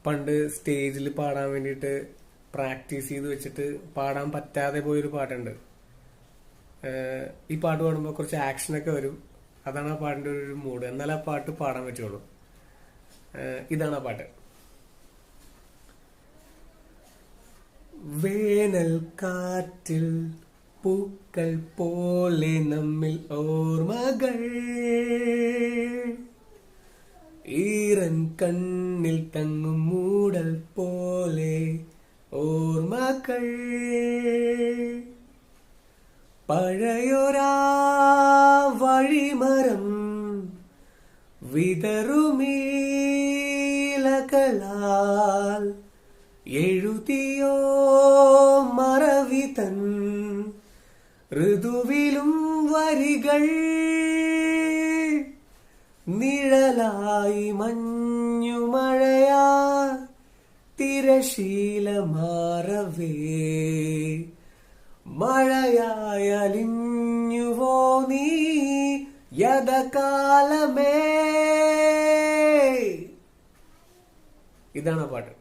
പണ്ട് സ്റ്റേജിൽ പാടാൻ വേണ്ടിയിട്ട് പ്രാക്ടീസ് ചെയ്ത് വെച്ചിട്ട് പാടാൻ പറ്റാതെ പോയൊരു പാട്ടുണ്ട്. ഈ പാട്ട് പാടുമ്പോൾ കുറച്ച് ആക്ഷനൊക്കെ വരും. അതാണ് ആ പാട്ടിന്റെ ഒരു മൂഡ്. എന്നാൽ ആ പാട്ട് പാടാൻ പറ്റുള്ളൂ. ഇതാണ് ആ പാട്ട്. വേനൽ കാറ്റിൽ പൂക്കൾ പോലെ നമ്മിൽ ഓർമ്മകൾ, ഈറൻ കണ്ണിൽ തങ്ങും മൂടൽ പോലെ ഓർമ്മകൾ, പഴയൊരാ വഴിമരം വിതറുമീലകളാൽ എഴുതിയോ മറവിതൻ ഋതുവിലും വരികൾ, നിഴലായി മഞ്ഞുമഴയാ തിരശീല മാറവേ, മഴയായലിഞ്ഞുവോ നീ യഥകാലമേ. ഇതാണ് ആ പാട്ട്.